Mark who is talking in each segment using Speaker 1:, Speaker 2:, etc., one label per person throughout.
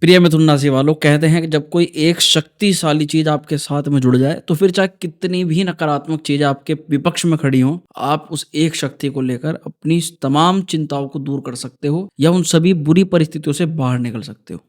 Speaker 1: प्रिय मिथुन राशि वालों, कहते हैं कि जब कोई एक शक्तिशाली चीज आपके साथ में जुड़ जाए तो फिर चाहे कितनी भी नकारात्मक चीजें आपके विपक्ष में खड़ी हों, आप उस एक शक्ति को लेकर अपनी तमाम चिंताओं को दूर कर सकते हो या उन सभी बुरी परिस्थितियों से बाहर निकल सकते हो।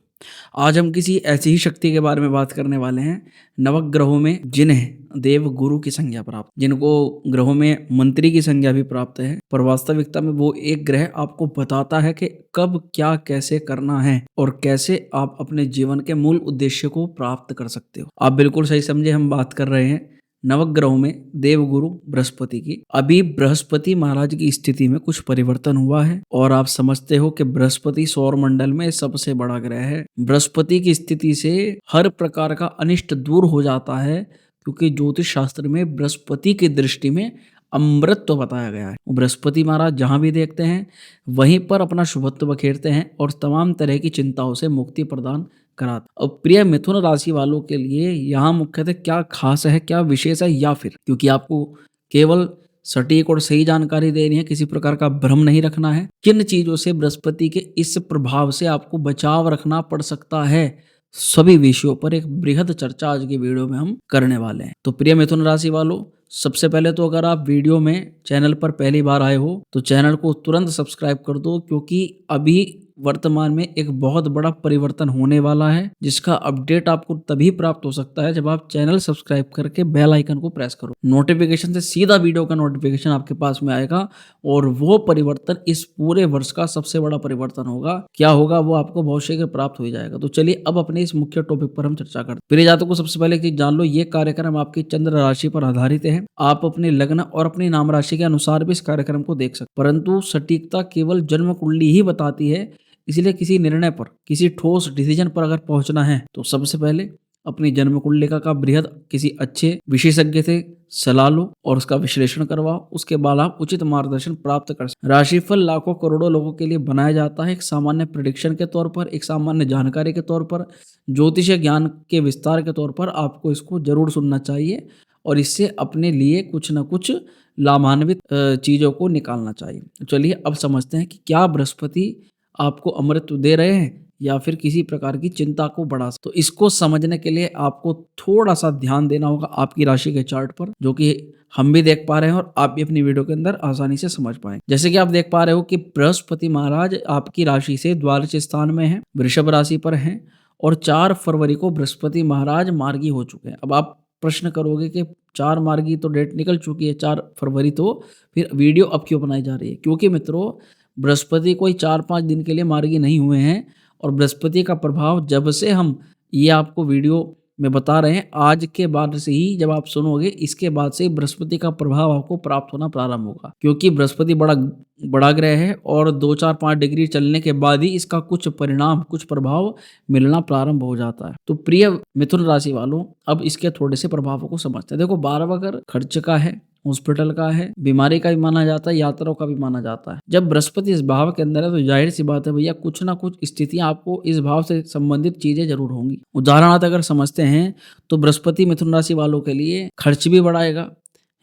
Speaker 1: आज हम किसी ऐसी ही शक्ति के बारे में बात करने वाले हैं, नवग्रहों में जिन्हें देव गुरु की संज्ञा प्राप्त, जिनको ग्रहों में मंत्री की संज्ञा भी प्राप्त है, पर वास्तविकता में वो एक ग्रह आपको बताता है कि कब क्या कैसे करना है और कैसे आप अपने जीवन के मूल उद्देश्य को प्राप्त कर सकते हो। आप बिल्कुल सही समझे, हम बात कर रहे हैं नवग्रहों में देवगुरु बृहस्पति की। अभी बृहस्पति महाराज की स्थिति में कुछ परिवर्तन हुआ है और आप समझते हो कि बृहस्पति सौर मंडल में सबसे बड़ा ग्रह है। बृहस्पति की स्थिति से हर प्रकार का अनिष्ट दूर हो जाता है, क्योंकि ज्योतिष शास्त्र में बृहस्पति की दृष्टि में अमृतत्व बताया गया है। बृहस्पति महाराज जहां भी देखते हैं वहीं पर अपना शुभत्व बखेरते हैं और तमाम तरह की चिंताओं से मुक्ति प्रदान कराता। और प्रिय मिथुन राशि वालों के लिए यहाँ मुख्यतः क्या खास है, क्या विशेष है, या फिर क्योंकि आपको केवल सटीक और सही जानकारी देनी है, किसी प्रकार का भ्रम नहीं रखना है, किन चीजों से बृहस्पति के इस प्रभाव से आपको बचाव रखना पड़ सकता है, सभी विषयों पर एक बृहद चर्चा आज की वीडियो में हम करने वाले हैं। तो प्रिय मिथुन राशि वालों, सबसे पहले तो अगर आप वीडियो में चैनल पर पहली बार आए हो तो चैनल को तुरंत सब्सक्राइब कर दो, क्योंकि अभी वर्तमान में एक बहुत बड़ा परिवर्तन होने वाला है, जिसका अपडेट आपको तभी प्राप्त हो सकता है जब आप चैनल सब्सक्राइब करके बेल आइकन को प्रेस करो। नोटिफिकेशन से सीधा वीडियो का नोटिफिकेशन आपके पास में आएगा और वो परिवर्तन इस पूरे वर्ष का सबसे बड़ा परिवर्तन होगा। क्या होगा वो आपको बहुत शीघ्र प्राप्त हो जाएगा। तो चलिए अब अपने इस मुख्य टॉपिक पर हम चर्चा करते हैं। प्रिय जातकों को सबसे पहले एक चीज जान लो, ये कार्यक्रम आपकी चंद्र राशि पर आधारित है। आप अपने लग्न और अपनी नाम राशि के अनुसार भी इस कार्यक्रम को देख सकते, परंतु सटीकता केवल जन्म कुंडली ही बताती है। इसलिए किसी निर्णय पर, किसी ठोस डिसीजन पर अगर पहुंचना है तो सबसे पहले अपनी जन्म कुंडलिका का बृहद किसी अच्छे विशेषज्ञ से सलाह लो और उसका विश्लेषण करवाओ। उसके बाद आप उचित मार्गदर्शन प्राप्त कर सकते। राशिफल लाखों करोड़ों लोगों के लिए बनाया जाता है, एक सामान्य प्रेडिक्शन के तौर पर, एक सामान्य जानकारी के तौर पर, ज्योतिष ज्ञान के विस्तार के तौर पर आपको इसको जरूर सुनना चाहिए और इससे अपने लिए कुछ न कुछ लाभान्वित चीजों को निकालना चाहिए। चलिए अब समझते हैं कि क्या बृहस्पति आपको अमृत दे रहे हैं या फिर किसी प्रकार की चिंता को बढ़ा। तो इसको समझने के लिए आपको थोड़ा सा ध्यान देना होगा आपकी राशि के चार्ट पर, जो कि हम भी देख पा रहे हैं और आप भी अपनी वीडियो के अंदर आसानी से समझ पाए। जैसे कि आप देख पा रहे हो कि बृहस्पति महाराज आपकी राशि से द्वादश स्थान में है, वृषभ राशि पर हैं और 4 फरवरी को बृहस्पति महाराज मार्गी हो चुके हैं। अब आप प्रश्न करोगे कि 4 मार्गी तो डेट निकल चुकी है, 4 फरवरी, तो फिर वीडियो अब क्यों बनाई जा रही है? क्योंकि मित्रों, बृहस्पति कोई 4-5 दिन के लिए मार्गी नहीं हुए हैं और बृहस्पति का प्रभाव जब से हम ये आपको वीडियो में बता रहे हैं, आज के बाद से ही जब आप सुनोगे, इसके बाद से बृहस्पति का प्रभाव आपको प्राप्त होना प्रारंभ होगा, क्योंकि बृहस्पति बड़ा बड़ा ग्रह है और 2-4-5 डिग्री चलने के बाद ही इसका कुछ परिणाम, कुछ प्रभाव मिलना प्रारंभ हो जाता है। तो प्रिय मिथुन राशि वालों, अब इसके थोड़े से प्रभावों को समझते हैं। देखो, 12 अगर खर्च का है, हॉस्पिटल का है, बीमारी का भी माना जाता है, यात्राओं का भी माना जाता है। जब बृहस्पति इस भाव के अंदर है तो जाहिर सी बात है भैया, कुछ ना कुछ स्थितियां आपको इस भाव से संबंधित चीजें जरूर होंगी। उदाहरणार्थ अगर समझते हैं तो बृहस्पति मिथुन राशि वालों के लिए खर्च भी बढ़ाएगा,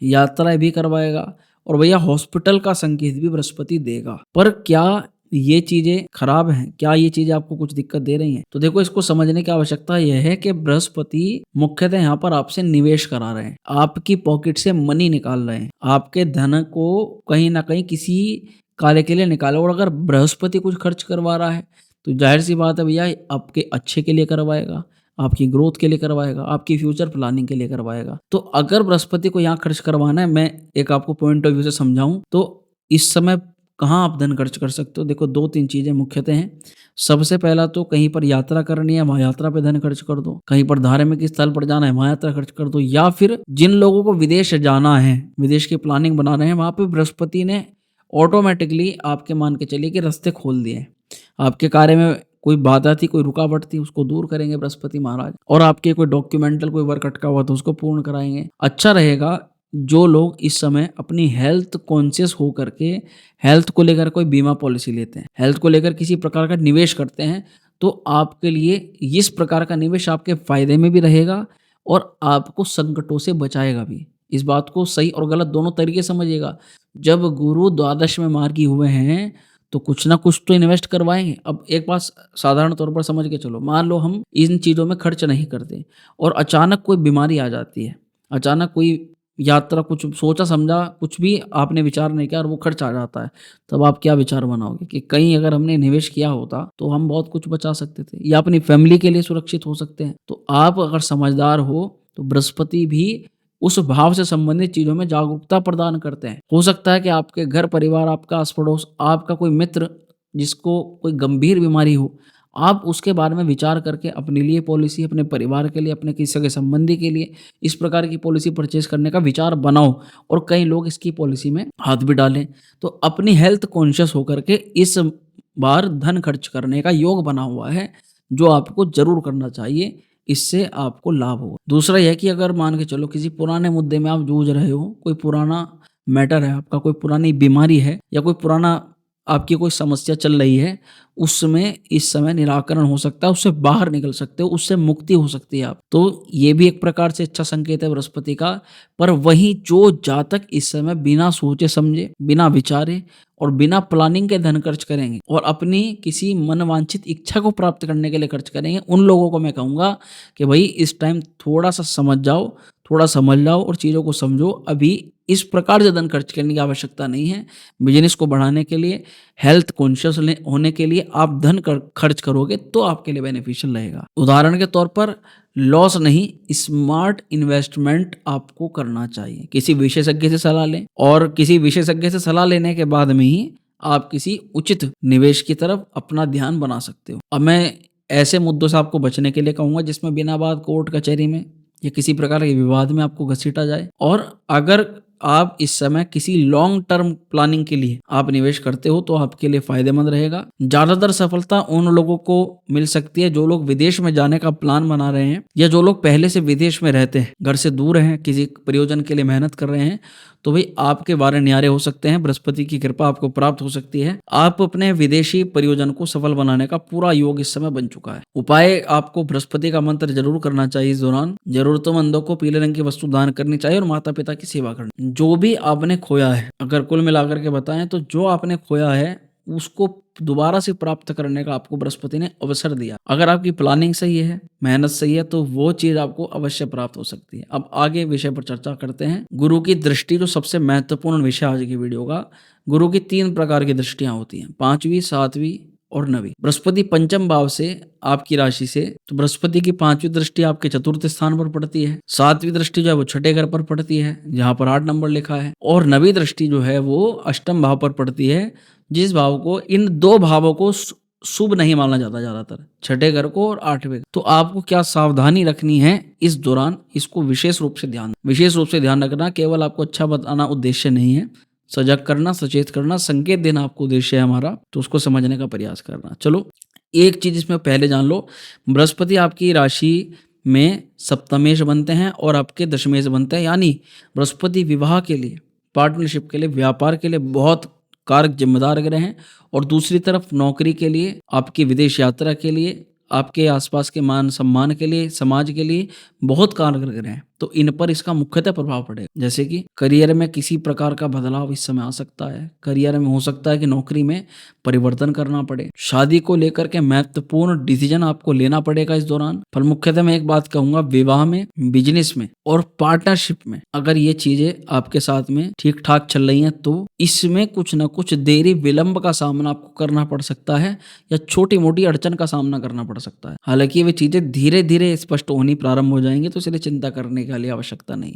Speaker 1: यात्राएं भी करवाएगा और भैया हॉस्पिटल का संकेत भी बृहस्पति देगा। पर क्या ये चीजें खराब हैं? क्या ये चीजें आपको कुछ दिक्कत दे रही हैं? तो देखो, इसको समझने की आवश्यकता यह है कि बृहस्पति मुख्यतः यहाँ पर आपसे निवेश करा रहे हैं, आपकी पॉकेट से मनी निकाल रहे हैं, आपके धन को कहीं ना कहीं किसी कार्य के लिए निकालो। और अगर बृहस्पति कुछ खर्च करवा रहा है तो जाहिर सी बात है भैया, आपके अच्छे के लिए करवाएगा, आपकी ग्रोथ के लिए करवाएगा, आपकी फ्यूचर प्लानिंग के लिए करवाएगा। तो अगर बृहस्पति को यहाँ खर्च करवाना है, मैं एक आपको पॉइंट ऑफ व्यू से समझाऊं तो इस समय कहाँ आप धन खर्च कर सकते हो? देखो, 2-3 चीजें मुख्यतः हैं। सबसे पहला तो कहीं पर यात्रा करनी है, वहां यात्रा पे धन खर्च कर दो। कहीं पर धार्मिक स्थल पर जाना है, वहां यात्रा खर्च कर दो। या फिर जिन लोगों को विदेश जाना है, विदेश की प्लानिंग बना रहे हैं, वहां पे बृहस्पति ने ऑटोमेटिकली आपके मान के चलिए कि रास्ते खोल दिए। आपके कार्य में कोई बाधा थी, कोई रुकावट थी, उसको दूर करेंगे बृहस्पति महाराज, और आपके कोई डॉक्यूमेंटल कोई वर्क अटका हुआ था उसको पूर्ण कराएंगे। अच्छा रहेगा जो लोग इस समय अपनी हेल्थ कॉन्शियस हो करके हेल्थ को लेकर कोई बीमा पॉलिसी लेते हैं, हेल्थ को लेकर किसी प्रकार का निवेश करते हैं, तो आपके लिए इस प्रकार का निवेश आपके फायदे में भी रहेगा और आपको संकटों से बचाएगा भी। इस बात को सही और गलत दोनों तरीके समझिएगा। जब गुरु द्वादश में मार्गी हुए हैं तो कुछ ना कुछ तो इन्वेस्ट करवाएँगे। अब एक बात साधारण तौर पर समझ के चलो, मान लो हम इन चीज़ों में खर्च नहीं करते और अचानक कोई बीमारी आ जाती है, अचानक कोई यात्रा, कुछ सोचा-समझा कुछ भी आपने विचार नहीं किया और वो खर्च आ जाता है, तब आप क्या विचार बनाओगे कि कहीं अगर हमने निवेश किया होता तो हम बहुत कुछ बचा सकते थे या अपनी फैमिली के लिए सुरक्षित हो सकते हैं। तो आप अगर समझदार हो तो बृहस्पति भी उस भाव से संबंधित चीज़ों में जागरूकता प्रदान करते हैं। हो सकता है कि आपके घर परिवार, आपका आस-पड़ोस, आपका कोई मित्र जिसको कोई गंभीर बीमारी हो, आप उसके बारे में विचार करके अपने लिए पॉलिसी, अपने परिवार के लिए, अपने किसी सगे संबंधी के लिए इस प्रकार की पॉलिसी परचेज़ करने का विचार बनाओ और कई लोग इसकी पॉलिसी में हाथ भी डालें। तो अपनी हेल्थ कॉन्शियस होकर के इस बार धन खर्च करने का योग बना हुआ है, जो आपको ज़रूर करना चाहिए। इससे आपको लाभ होगा। दूसरा यह है कि अगर मान के चलो किसी पुराने मुद्दे में आप जूझ रहे हो, कोई पुराना मैटर है आपका, कोई पुरानी बीमारी है या कोई पुराना आपकी कोई समस्या चल रही है, उसमें इस समय निराकरण हो सकता है, उससे बाहर निकल सकते हो, उससे मुक्ति हो सकती है आप। तो ये भी एक प्रकार से अच्छा संकेत है बृहस्पति का। पर वहीं जो जातक इस समय बिना सोचे समझे, बिना विचारे और बिना प्लानिंग के धन खर्च करेंगे और अपनी किसी मनवांछित इच्छा को प्राप्त करने के लिए खर्च करेंगे, उन लोगों को मैं कहूँगा कि भई इस टाइम थोड़ा-सा समझ जाओ, थोड़ा समझ लाओ और चीज़ों को समझो। अभी इस प्रकार से धन खर्च करने की आवश्यकता नहीं है। बिज़नेस को बढ़ाने के लिए, हेल्थ कॉन्शियस होने के लिए आप धन खर्च करोगे तो आपके लिए बेनिफिशियल रहेगा। उदाहरण के तौर पर लॉस नहीं, स्मार्ट इन्वेस्टमेंट आपको करना चाहिए। किसी विशेषज्ञ से सलाह लें और किसी विशेषज्ञ से सलाह लेने के बाद में ही आप किसी उचित निवेश की तरफ अपना ध्यान बना सकते हो। अब मैं ऐसे मुद्दों से आपको बचने के लिए कहूँगा जिसमें बिना बात कोर्ट कचहरी में या किसी प्रकार के विवाद में आपको घसीटा जाए। और अगर आप इस समय किसी लॉन्ग टर्म प्लानिंग के लिए आप निवेश करते हो तो आपके लिए फायदेमंद रहेगा। ज़्यादातर सफलता उन लोगों को मिल सकती है जो लोग विदेश में जाने का प्लान बना रहे हैं या जो लोग पहले से विदेश में रहते हैं, घर से दूर हैं, किसी प्रयोजन के लिए मेहनत कर रहे हैं। तो भाई आपके वारे न्यारे हो सकते हैं, बृहस्पति की कृपा आपको प्राप्त हो सकती है। आप अपने विदेशी प्रयोजन को सफल बनाने का पूरा योग इस समय बन चुका है। उपाय आपको बृहस्पति का मंत्र जरूर करना चाहिए इस दौरान। जरूरतमंदों को पीले रंग की वस्तु दान करनी चाहिए और माता पिता की सेवा करनी। जो भी आपने खोया है, अगर कुल मिलाकर के बताएं तो जो आपने खोया है उसको दोबारा से प्राप्त करने का आपको बृहस्पति ने अवसर दिया। अगर आपकी प्लानिंग सही है, मेहनत सही है, तो वो चीज आपको अवश्य प्राप्त हो सकती है। अब आगे विषय पर चर्चा करते हैं। गुरु की दृष्टि, जो सबसे महत्वपूर्ण विषय आज की वीडियो का। गुरु की 3 प्रकार की दृष्टियां होती हैं, 5वीं, 7वीं और 9वीं। बृहस्पति पंचम भाव से आपकी राशि से, तो बृहस्पति की 5वीं दृष्टि आपके चतुर्थ स्थान पर पड़ती है। 7वीं दृष्टि जो है वो छठे घर पर पड़ती है जहां पर 8 नंबर लिखा है। और 9वीं दृष्टि जो है वो अष्टम भाव पर पड़ती है, जिस भाव को, इन 2 भावों को शुभ नहीं माना जाता ज्यादातर, छठे घर को और 8वें। तो आपको क्या सावधानी रखनी है इस दौरान, इसको विशेष रूप से ध्यान रखना। केवल आपको अच्छा बताना उद्देश्य नहीं है, सजग करना, सचेत करना, संकेत देना आपको उद्देश्य है हमारा, तो उसको समझने का प्रयास करना। चलो एक चीज इसमें पहले जान लो, बृहस्पति आपकी राशि में सप्तमेश बनते हैं और आपके दशमेश बनते हैं। यानी बृहस्पति विवाह के लिए, पार्टनरशिप के लिए, व्यापार के लिए बहुत कारक जिम्मेदार ग्रह हैं। और दूसरी तरफ नौकरी के लिए, आपकी विदेश यात्रा के लिए, आपके आसपास के मान सम्मान के लिए, समाज के लिए बहुत कारगर ग्रह हैं। तो इन पर इसका मुख्यतः प्रभाव पड़ेगा। जैसे कि करियर में किसी प्रकार का बदलाव इस समय आ सकता है। करियर में हो सकता है कि नौकरी में परिवर्तन करना पड़े। शादी को लेकर के महत्वपूर्ण डिसीजन आपको लेना पड़ेगा इस दौरान। पर मुख्यतः मैं एक बात कहूंगा, विवाह में, बिजनेस में और पार्टनरशिप में अगर ये चीजें आपके साथ में ठीक ठाक चल रही हैं तो इसमें कुछ न कुछ देरी विलंब का सामना आपको करना पड़ सकता है या छोटी मोटी अड़चन का सामना करना पड़ सकता है। हालांकि वे चीजें धीरे धीरे स्पष्ट होनी प्रारंभ हो जाएंगी, तो इसलिए चिंता करने के लिए आवश्यकता नहीं।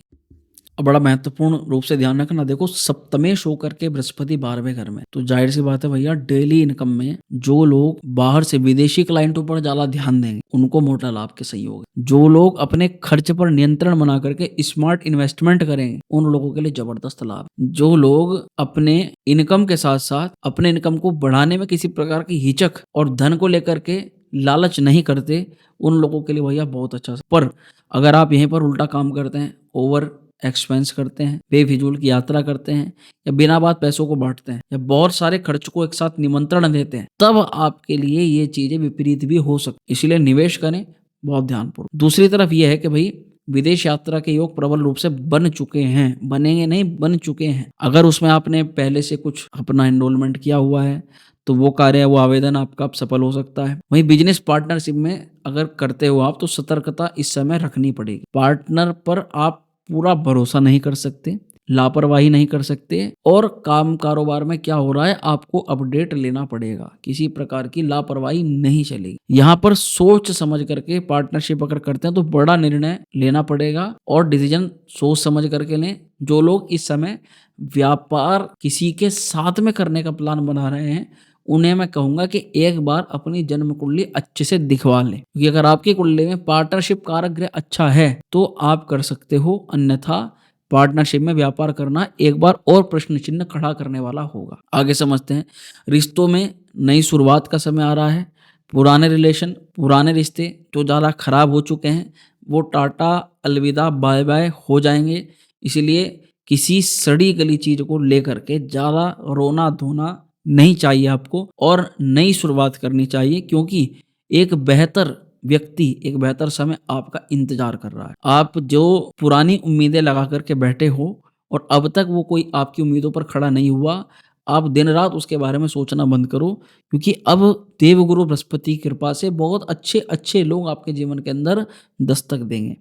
Speaker 1: अब बड़ा महत्वपूर्ण रूप से ध्यान रखना, देखो सप्तमेश होकर के बृहस्पति 12वें घर में, तो जाहिर सी बात है भैया, डेली इनकम में जो लोग बाहर से विदेशी क्लाइंटों पर ज्यादा ध्यान देंगे उनको मोटा लाभ के सही होगा। जो लोग अपने खर्च पर नियंत्रण बना करके स्मार्ट इन्वेस्टमेंट करेंगे उन लोगों के लिए जबरदस्त लाभ। जो लोग अपने इनकम के साथ साथ अपने इनकम को बढ़ाने में किसी प्रकार की हिचक और धन को लेकर के लालच नहीं करते, उन लोगों के लिए भैया बहुत अच्छा। पर अगर आप यहीं पर उल्टा काम करते हैं, ओवर एक्सपेंस करते हैं, बेफिजूल की यात्रा करते हैं या बिना बात पैसों को बांटते हैं या बहुत सारे खर्च को एक साथ निमंत्रण देते हैं, तब आपके लिए ये चीजें विपरीत भी हो सकती। इसलिए निवेश करें बहुत ध्यानपूर्वक। दूसरी तरफ यह है कि भाई विदेश यात्रा के योग प्रबल रूप से बन चुके हैं, बनेंगे नहीं, बन चुके हैं। अगर उसमें आपने पहले से कुछ अपना एनरोलमेंट किया हुआ है तो वो कार्य, वो आवेदन आपका अब सफल हो सकता है। वहीं बिजनेस पार्टनरशिप में अगर करते हो आप, तो सतर्कता इस समय रखनी पड़ेगी। पार्टनर पर आप पूरा भरोसा नहीं कर सकते, लापरवाही नहीं कर सकते, और काम कारोबार में क्या हो रहा है आपको अपडेट लेना पड़ेगा। किसी प्रकार की लापरवाही नहीं चलेगी। यहाँ पर सोच समझ करके पार्टनरशिप अगर करते हैं तो बड़ा निर्णय लेना पड़ेगा, और डिसीजन सोच समझ करके लें। जो लोग इस समय व्यापार किसी के साथ में करने का प्लान बना रहे हैं, उन्हें मैं कहूंगा कि एक बार अपनी जन्म कुंडली अच्छे से दिखवा लें, क्योंकि अगर आपकी कुंडली में पार्टनरशिप कारक ग्रह अच्छा है तो आप कर सकते हो, अन्यथा पार्टनरशिप में व्यापार करना एक बार और प्रश्न चिन्ह खड़ा करने वाला होगा। आगे समझते हैं। रिश्तों में नई शुरुआत का समय आ रहा है। पुराने रिलेशन, पुराने रिश्ते जो ज़्यादा खराब हो चुके हैं, वो टाटा अलविदा बाय बाय हो जाएंगे। इसीलिए किसी सड़ी गली चीज को लेकर के ज़्यादा रोना धोना नहीं चाहिए आपको, और नई शुरुआत करनी चाहिए, क्योंकि एक बेहतर व्यक्ति, एक बेहतर समय आपका इंतजार कर रहा है। आप जो पुरानी उम्मीदें लगा करके बैठे हो और अब तक वो कोई आपकी उम्मीदों पर खड़ा नहीं हुआ, आप दिन रात उसके बारे में सोचना बंद करो, क्योंकि अब देवगुरु बृहस्पति की कृपा से बहुत अच्छे अच्छे लोग आपके जीवन के अंदर दस्तक देंगे।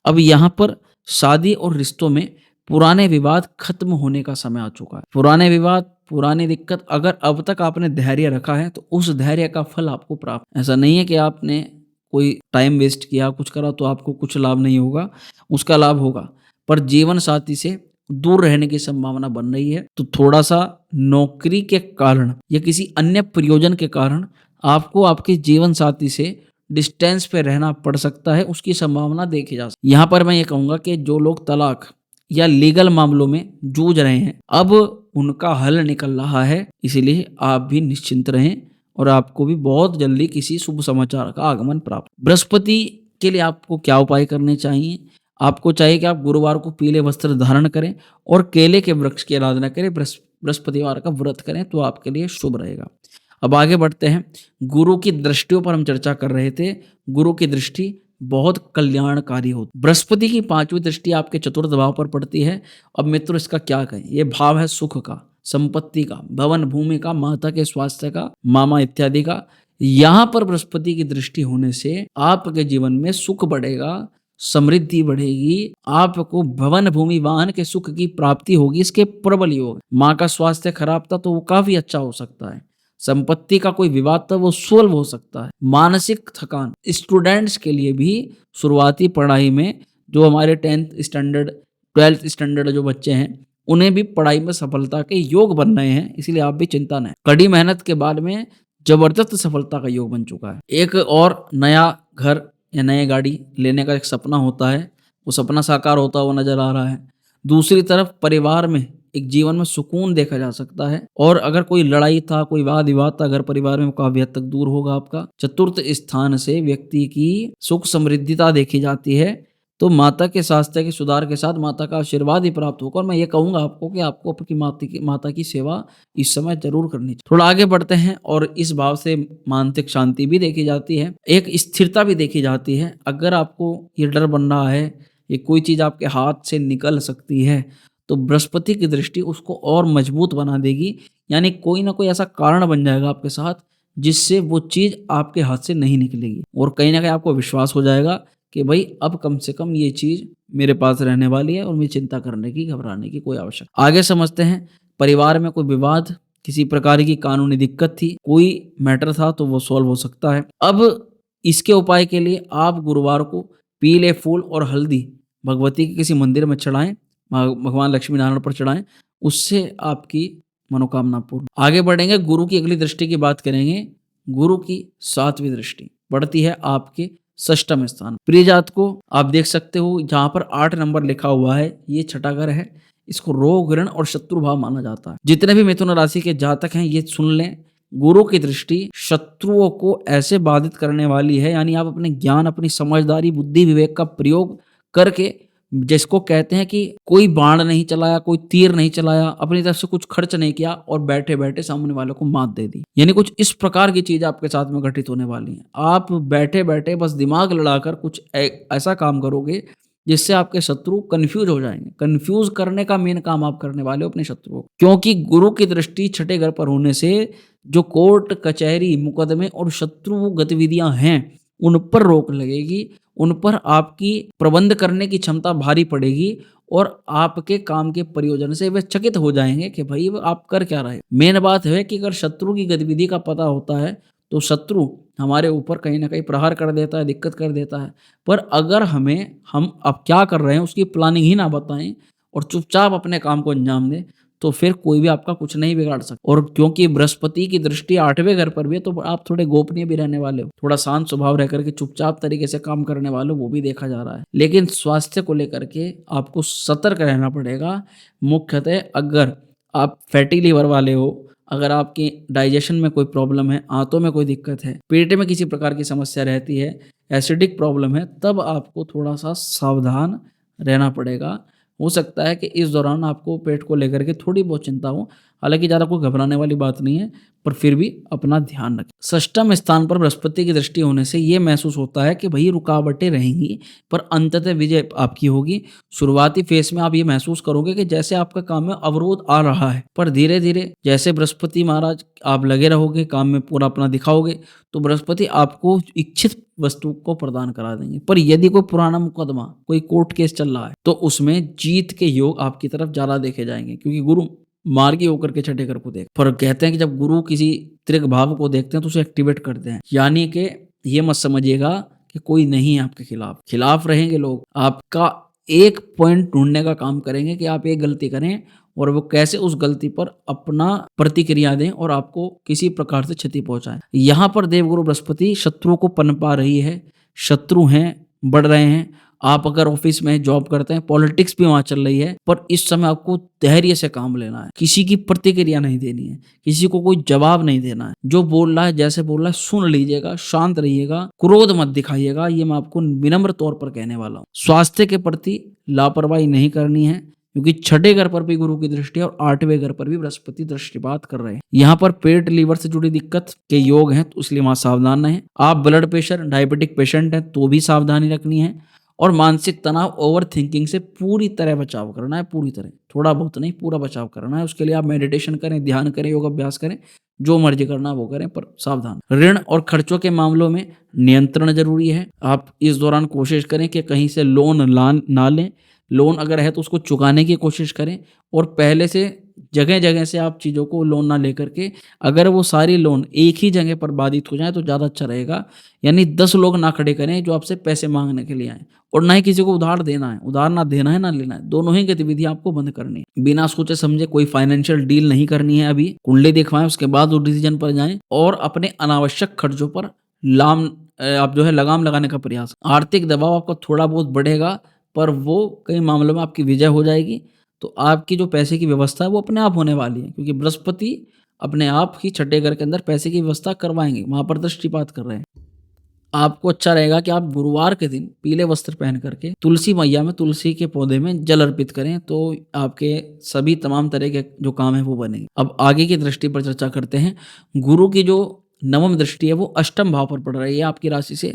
Speaker 1: अब यहाँ पर शादी और रिश्तों में पुराने विवाद खत्म होने का समय आ चुका है। पुराने विवाद, पुरानी दिक्कत, अगर अब तक आपने धैर्य रखा है तो उस धैर्य का फल आपको प्राप्त। ऐसा नहीं है कि आपने कोई टाइम वेस्ट किया, कुछ करा तो आपको कुछ लाभ नहीं होगा, उसका लाभ होगा। पर जीवन साथी से दूर रहने की संभावना बन रही है, तो थोड़ा सा नौकरी के कारण या किसी अन्य प्रयोजन के कारण आपको आपके जीवन साथी से डिस्टेंस पे रहना पड़ सकता है, उसकी संभावना देखी जा सकती है। यहाँ पर मैं ये कहूँगा कि जो लोग तलाक या लीगल मामलों में जूझ रहे हैं, अब उनका हल निकल रहा है, इसीलिए आप भी निश्चिंत रहें और आपको भी बहुत जल्दी किसी शुभ समाचार का आगमन प्राप्त। बृहस्पति के लिए आपको क्या उपाय करने चाहिए? आपको चाहिए कि आप गुरुवार को पीले वस्त्र धारण करें और केले के वृक्ष की आराधना करें, बृहस्पतिवार का व्रत करें, तो आपके लिए शुभ रहेगा। अब आगे बढ़ते हैं। गुरु की दृष्टियों पर हम चर्चा कर रहे थे। गुरु की दृष्टि बहुत कल्याणकारी होती। बृहस्पति की 5वीं दृष्टि आपके चतुर्थ भाव पर पड़ती है। अब मित्र इसका क्या कहें, ये भाव है सुख का, संपत्ति का, भवन भूमि का, माता के स्वास्थ्य का, मामा इत्यादि का। यहाँ पर बृहस्पति की दृष्टि होने से आपके जीवन में सुख बढ़ेगा, समृद्धि बढ़ेगी, आपको भवन भूमि वाहन के सुख की प्राप्ति होगी। इसके प्रबल योग। माँ का स्वास्थ्य खराब था तो वो काफी अच्छा हो सकता है। संपत्ति का कोई विवाद था वो सोल्व हो सकता है। मानसिक थकान, स्टूडेंट्स के लिए भी शुरुआती पढ़ाई में, जो हमारे 10th स्टैंडर्ड 12th स्टैंडर्ड जो बच्चे हैं, उन्हें भी पढ़ाई में सफलता के योग बन रहे हैं, इसलिए आप भी चिंता न। कड़ी मेहनत के बाद में जबरदस्त सफलता का योग बन चुका है। एक और नया घर या नई गाड़ी लेने का एक सपना होता है, वो सपना साकार होता हुआ नजर आ रहा है। दूसरी तरफ परिवार में एक जीवन में सुकून देखा जा सकता है, और अगर कोई लड़ाई था, कोई वाद विवाद था घर परिवार में, काफी हद तक दूर होगा आपका। चतुर्थ स्थान से व्यक्ति की सुख समृद्धिता देखी जाती है, तो माता के स्वास्थ्य के सुधार के साथ माता का आशीर्वाद ही प्राप्त होगा। और मैं ये कहूंगा आपको कि आपको अपनी माता की सेवा इस समय जरूर करनी चाहिए। थोड़ा आगे बढ़ते हैं, और इस भाव से मानसिक शांति भी देखी जाती है, एक स्थिरता भी देखी जाती है। अगर आपको ये डर बन रहा है, ये कोई चीज आपके हाथ से निकल सकती है, तो बृहस्पति की दृष्टि उसको और मजबूत बना देगी। यानी कोई ना कोई ऐसा कारण बन जाएगा आपके साथ जिससे वो चीज आपके हाथ से नहीं निकलेगी, और कहीं ना कहीं आपको विश्वास हो जाएगा कि भाई अब कम से कम ये चीज मेरे पास रहने वाली है, और मुझे चिंता करने की, घबराने की कोई आवश्यकता। आगे समझते हैं। परिवार में कोई विवाद, किसी प्रकार की कानूनी दिक्कत थी, कोई मैटर था, तो वो सॉल्व हो सकता है। अब इसके उपाय के लिए आप गुरुवार को पीले फूल और हल्दी भगवती के किसी मंदिर में चढ़ाएं, भगवान लक्ष्मी नारायण पर चढ़ाएं, उससे आपकी मनोकामना पूर्ण। आगे बढ़ेंगे, गुरु की अगली दृष्टि की बात करेंगे। गुरु की 7वीं दृष्टि पड़ती है आपके षष्ठम स्थान। प्रिय जात को आप देख सकते हो, जहां पर 8 नंबर लिखा हुआ है, ये छठा घर है। इसको रोग, ऋण और शत्रु भाव माना जाता है। जितने भी मिथुन राशि के जातक हैं, ये सुन लें, गुरु की दृष्टि शत्रुओं को ऐसे बाधित करने वाली है, यानी आप अपने ज्ञान, अपनी समझदारी, बुद्धि विवेक का प्रयोग करके, जिसको कहते हैं कि कोई बाण नहीं चलाया, कोई तीर नहीं चलाया, अपनी तरफ से कुछ खर्च नहीं किया, और बैठे बैठे सामने वालों को मात दे दी। यानी कुछ इस प्रकार की चीज आपके साथ में घटित होने वाली है। आप बैठे बैठे बस दिमाग लड़ाकर कुछ ऐसा काम करोगे जिससे आपके शत्रु कन्फ्यूज हो जाएंगे। कन्फ्यूज करने का मेन काम आप करने वाले हो अपने शत्रुओं को, क्योंकि गुरु की दृष्टि छठे घर पर होने से जो कोर्ट कचहरी मुकदमे और शत्रु गतिविधियां हैं उन पर रोक लगेगी, उन पर आपकी प्रबंध करने की क्षमता भारी पड़ेगी और आपके काम के प्रयोजन से वे चकित हो जाएंगे कि भाई आप कर क्या रहे। मेन बात है कि अगर शत्रु की गतिविधि का पता होता है तो शत्रु हमारे ऊपर कहीं ना कहीं प्रहार कर देता है, दिक्कत कर देता है। पर अगर हम अब क्या कर रहे हैं उसकी प्लानिंग ही ना बताएं और चुपचाप अपने काम को अंजाम दें, तो फिर कोई भी आपका कुछ नहीं बिगाड़ सकता। और क्योंकि बृहस्पति की दृष्टि 8वें घर पर भी है, तो आप थोड़े गोपनीय भी रहने वाले हो, थोड़ा शांत स्वभाव रह करके चुपचाप तरीके से काम करने वाले हो, वो भी देखा जा रहा है। लेकिन स्वास्थ्य को लेकर के आपको सतर्क रहना पड़ेगा। मुख्यतः अगर आप फैटी लीवर वाले हो, अगर आपकी डाइजेशन में कोई प्रॉब्लम है, आंतों में कोई दिक्कत है, पेट में किसी प्रकार की समस्या रहती है, एसिडिक प्रॉब्लम है, तब आपको थोड़ा सा सावधान रहना पड़ेगा। हो सकता है कि इस दौरान आपको पेट को लेकर के थोड़ी बहुत चिंता हो, हालांकि ज़्यादा कोई घबराने वाली बात नहीं है, पर फिर भी अपना ध्यान रखें। षष्ठम स्थान पर बृहस्पति की दृष्टि होने से ये महसूस होता है कि भाई रुकावटें रहेंगी पर अंततः विजय आपकी होगी। शुरुआती फेस में आप ये महसूस करोगे कि जैसे आपका काम में अवरोध आ रहा है, पर धीरे धीरे जैसे बृहस्पति महाराज आप लगे रहोगे, काम में पूरा अपना दिखाओगे, तो बृहस्पति आपको इच्छित वस्तु को प्रदान करा देंगे। पर यदि कोई पुराना मुकदमा, कोई कोर्ट केस चल रहा है, तो उसमें जीत के योग आपकी तरफ ज्यादा देखे जाएंगे, क्योंकि गुरु मार्गी होकर के छठे घर को देख। पर कहते हैं कि जब गुरु किसी त्रिक भाव को देखते हैं तो उसे एक्टिवेट करते हैं, यानी कि ये मत समझिएगा कि कोई नहीं है आपके खिलाफ। खिलाफ रहेंगे लोग, आपका एक पॉइंट ढूंढने का काम करेंगे कि आप एक गलती करें और वो कैसे उस गलती पर अपना प्रतिक्रिया दें और आपको किसी प्रकार से क्षति पहुंचाएं। यहाँ पर देवगुरु बृहस्पति शत्रुओं को पनपा रही है, शत्रु हैं, बढ़ रहे हैं। आप अगर ऑफिस में जॉब करते हैं, पॉलिटिक्स भी वहां चल रही है, पर इस समय आपको धैर्य से काम लेना है, किसी की प्रतिक्रिया नहीं देनी है, किसी को कोई जवाब नहीं देना है। जो बोल रहा है, जैसे बोल रहा है, सुन लीजिएगा, शांत रहिएगा, क्रोध मत दिखाइएगा, ये मैं आपको विनम्र तौर पर कहने वाला हूँ। स्वास्थ्य के प्रति लापरवाही नहीं करनी है, क्योंकि छठे घर पर भी गुरु की दृष्टि है और 8वें घर पर भी बृहस्पति दृष्टिपात कर रहे हैं। यहाँ पर पेट लीवर से जुड़ी दिक्कत के योग हैं, तो इसलिए वहां सावधान रहें। आप ब्लड प्रेशर डायबिटिक पेशेंट हैं तो भी सावधानी रखनी है। और मानसिक तनाव, ओवर थिंकिंग से पूरी तरह बचाव करना है, पूरी तरह, थोड़ा बहुत नहीं, पूरा बचाव करना है। उसके लिए आप मेडिटेशन करें, ध्यान करें, योग अभ्यास करें, जो मर्जी करना वो करें, पर सावधान। ऋण और खर्चों के मामलों में नियंत्रण जरूरी है। आप इस दौरान कोशिश करें कि कहीं से लोन ना लें। लोन अगर है तो उसको चुकाने की कोशिश करें, और पहले से जगह जगह से आप चीज़ों को लोन ना लेकर के, अगर वो सारी लोन एक ही जगह पर बाधित हो जाए तो ज़्यादा अच्छा रहेगा। यानी 10 लोग ना खड़े करें जो आपसे पैसे मांगने के लिए आए, और ना ही किसी को उधार देना है, उधार ना देना है ना लेना है, दोनों ही गतिविधियां आपको बंद करनी है। बिना सोचे समझे कोई फाइनेंशियल डील नहीं करनी है। अभी कुंडली दिखवाएं, उसके बाद वो डिसीजन पर जाएं, और अपने अनावश्यक खर्चों पर आप जो है लगाम लगाने का प्रयास। आर्थिक दबाव आपका थोड़ा बहुत बढ़ेगा, पर वो कई मामलों में आपकी विजय हो जाएगी। तो आपकी जो पैसे की व्यवस्था है वो अपने आप होने वाली है, क्योंकि बृहस्पति अपने आप ही छठे घर के अंदर पैसे की व्यवस्था करवाएंगे, वहां पर दृष्टिपात कर रहे हैं। आपको अच्छा रहेगा कि आप गुरुवार के दिन पीले वस्त्र पहन करके तुलसी मैया में, तुलसी के पौधे में जल अर्पित करें, तो आपके सभी तमाम तरह के जो काम है वो बनेंगे। अब आगे की दृष्टि पर चर्चा करते हैं। गुरु की जो नवम दृष्टि है वो अष्टम भाव पर पड़ रही है आपकी राशि से।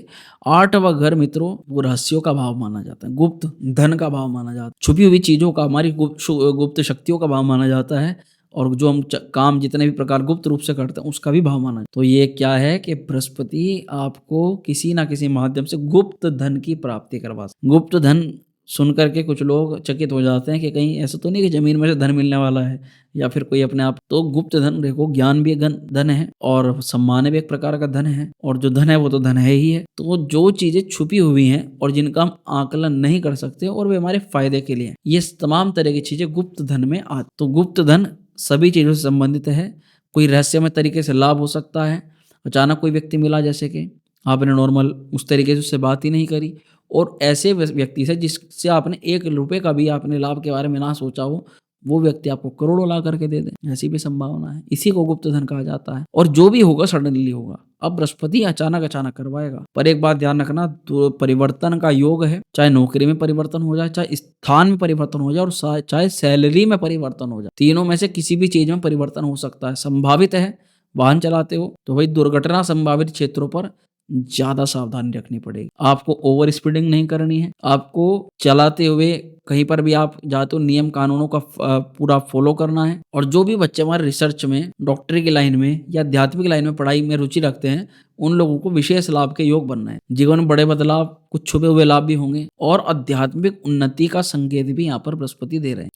Speaker 1: 8वां घर मित्रों वो रहस्यों का भाव माना जाता है, गुप्त धन का भाव माना जाता है, छुपी हुई चीजों का, हमारी गुप्त शक्तियों का भाव माना जाता है, और जो हम काम जितने भी प्रकार गुप्त रूप से करते हैं उसका भी भाव माना। तो ये क्या है कि बृहस्पति आपको किसी ना किसी माध्यम से गुप्त धन की प्राप्ति करवा सकते। गुप्त धन सुन करके कुछ लोग चकित हो जाते हैं कि कहीं ऐसा तो नहीं कि जमीन में से धन मिलने वाला है, या फिर कोई अपने आप। तो गुप्त धन देखो, ज्ञान भी एक धन है, और सम्मान भी एक प्रकार का धन है, और जो धन है वो तो धन है ही है। तो जो चीजें छुपी हुई हैं और जिनका हम आकलन नहीं कर सकते और वे हमारे फायदे के लिए, ये तमाम तरह की चीजें गुप्त धन में आती। तो गुप्त धन सभी चीजों से संबंधित है। कोई रहस्यमय तरीके से लाभ हो सकता है, अचानक कोई व्यक्ति मिला, जैसे कि आपने नॉर्मल उस तरीके से उससे बात ही नहीं करी, और ऐसे व्यक्ति से जिससे आपने 1 रुपए का भी आपने लाभ के बारे में ना सोचा हो, वो व्यक्ति आपको करोड़ों ला करके दे दे, ऐसी भी संभावना है। इसी को गुप्त धन कहा जाता है। और जो भी होगा सडनली होगा। अब बृहस्पति अचानक करवाएगा, पर एक बात ध्यान रखना, तो परिवर्तन का योग है। चाहे नौकरी में परिवर्तन हो जाए, चाहे स्थान में परिवर्तन हो जाए, और चाहे सैलरी में परिवर्तन हो जाए, तीनों में से किसी भी चीज में परिवर्तन हो सकता है, संभावित है। वाहन चलाते हो तो भाई दुर्घटना संभावित क्षेत्रों पर ज़्यादा सावधानी रखनी पड़ेगी। आपको ओवर स्पीडिंग नहीं करनी है। आपको चलाते हुए कहीं पर भी आप जाते हो नियम कानूनों का पूरा फ़ॉलो करना है। और जो भी बच्चे हमारे रिसर्च में, डॉक्टरी की लाइन में या आध्यात्मिक लाइन में पढ़ाई में रुचि रखते हैं, उन लोगों को विशेष लाभ के योग बनना है। जीवन में बड़े बदलाव, कुछ छुपे हुए लाभ भी होंगे और आध्यात्मिक उन्नति का संकेत भी यहाँ पर बृहस्पति दे रहे हैं।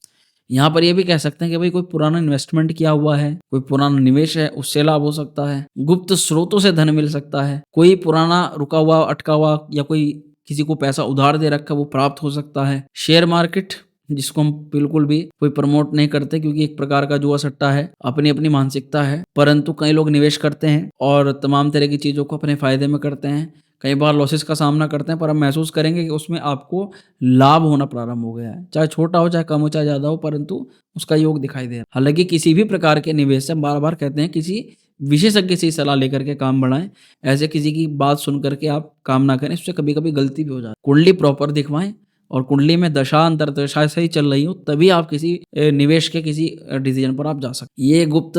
Speaker 1: यहाँ पर ये भी कह सकते हैं कि भाई कोई पुराना इन्वेस्टमेंट किया हुआ है, कोई पुराना निवेश है, उससे लाभ हो सकता है, गुप्त स्रोतों से धन मिल सकता है, कोई पुराना रुका हुआ, अटका हुआ या कोई किसी को पैसा उधार दे रखा है वो प्राप्त हो सकता है। शेयर मार्केट, जिसको हम बिल्कुल भी कोई प्रमोट नहीं करते क्योंकि एक प्रकार का जुआ सट्टा है, अपनी अपनी मानसिकता है, परंतु कई लोग निवेश करते हैं और तमाम तरह की चीज़ों को अपने फायदे में करते हैं। कई बार लॉसेस का सामना करते हैं, पर आप महसूस करेंगे कि उसमें आपको लाभ होना प्रारंभ हो गया है। चाहे छोटा हो, चाहे कम हो, चाहे ज़्यादा हो, परंतु उसका योग दिखाई दे रहा है। हालाँकि किसी भी प्रकार के निवेश से हम बार-बार कहते हैं किसी विशेषज्ञ से सलाह लेकर के काम बढ़ाएँ। ऐसे किसी की बात सुन कर के आप काम ना करें, इससे कभी-कभी गलती भी हो जाती है। कुंडली प्रॉपर दिखवाएँ और कुंडली में दशा अंतर्दशा सही चल रही हो तभी आप किसी निवेश के किसी डिसीजन पर आप जा सकते। ये गुप्त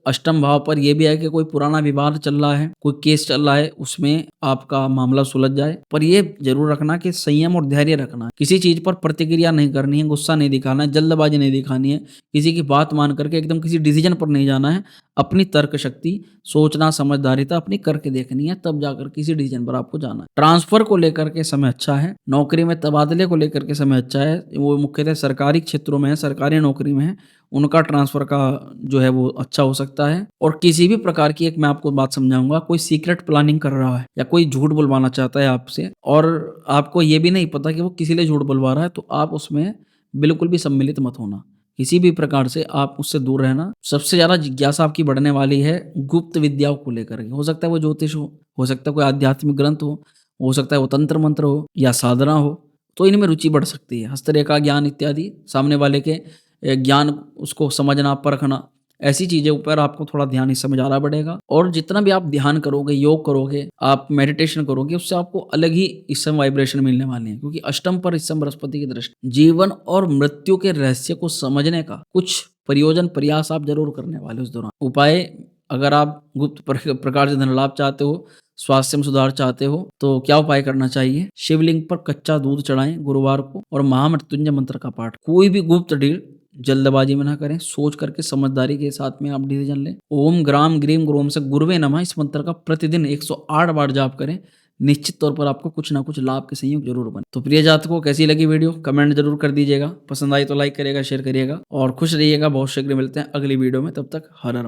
Speaker 1: अष्टम भाव पर यह भी है कि कोई पुराना विवाद चल रहा है, कोई केस चल रहा है, उसमें आपका मामला सुलझ जाए। पर ये जरूर रखना कि संयम और धैर्य रखना, किसी चीज पर प्रतिक्रिया नहीं करनी है, गुस्सा नहीं दिखाना है, जल्दबाजी नहीं दिखानी है, किसी की बात मान करके एकदम किसी डिसीजन पर नहीं जाना है। अपनी तर्क शक्ति, सोचना, समझदारिता अपनी करके देखनी है, तब जाकर किसी डिसीजन पर आपको जाना है। ट्रांसफर को लेकर के समय अच्छा है, नौकरी में तबादले को लेकर के समय अच्छा है। वो मुख्यतः सरकारी क्षेत्रों में है, सरकारी नौकरी में है, उनका ट्रांसफर का जो है वो अच्छा हो सकता है। और किसी भी प्रकार की, एक मैं आपको बात समझाऊंगा, कोई सीक्रेट प्लानिंग कर रहा है या कोई झूठ बुलवाना चाहता है आपसे और आपको ये भी नहीं पता कि वो किसी लिए झूठ बुलवा रहा है, तो आप उसमें बिल्कुल भी सम्मिलित मत होना। किसी भी प्रकार से आप उससे दूर रहना। सबसे ज़्यादा जिज्ञासा आपकी बढ़ने वाली है गुप्त विद्याओं को लेकर के। हो सकता है वो ज्योतिष हो सकता है कोई आध्यात्मिक ग्रंथ हो सकता है वो तंत्र मंत्र हो या साधना हो, तो इनमें रुचि बढ़ सकती है। हस्तरेखा ज्ञान इत्यादि, सामने वाले के ज्ञान उसको समझना, परखना, ऐसी चीज़ें ऊपर आपको थोड़ा ध्यान इस समय ज़्यादा बढ़ेगा। और जितना भी आप ध्यान करोगे, योग करोगे, आप मेडिटेशन करोगे, उससे आपको अलग ही इस समय वाइब्रेशन मिलने वाले हैं, क्योंकि अष्टम पर इस समय बृहस्पति की दृष्टि। जीवन और मृत्यु के रहस्य को समझने का कुछ प्रयोजन प्रयास आप जरूर करने वाले उस दौरान। उपाय, अगर आप गुप्त प्रकार से धन लाभ चाहते हो, स्वास्थ्य में सुधार चाहते हो, तो क्या उपाय करना चाहिए? शिवलिंग पर कच्चा दूध चढ़ाएं गुरुवार को और महामृत्युंजय मंत्र का पाठ। कोई भी गुप्त डील जल्दबाजी में ना करें, सोच करके समझदारी के साथ में आप डिसीजन लें। ओम ग्राम ग्रीम ग्रोम से गुरुवे नमः, इस मंत्र का प्रतिदिन 108 बार जाप करें। निश्चित तौर पर आपको कुछ ना कुछ लाभ के संयोग जरूर बने। तो प्रिय जातकों, कैसी लगी वीडियो कमेंट जरूर कर दीजिएगा। पसंद आई तो लाइक करिएगा, शेयर करिएगा और खुश रहिएगा। बहुत शीघ्र मिलते हैं अगली वीडियो में, तब तक हर हर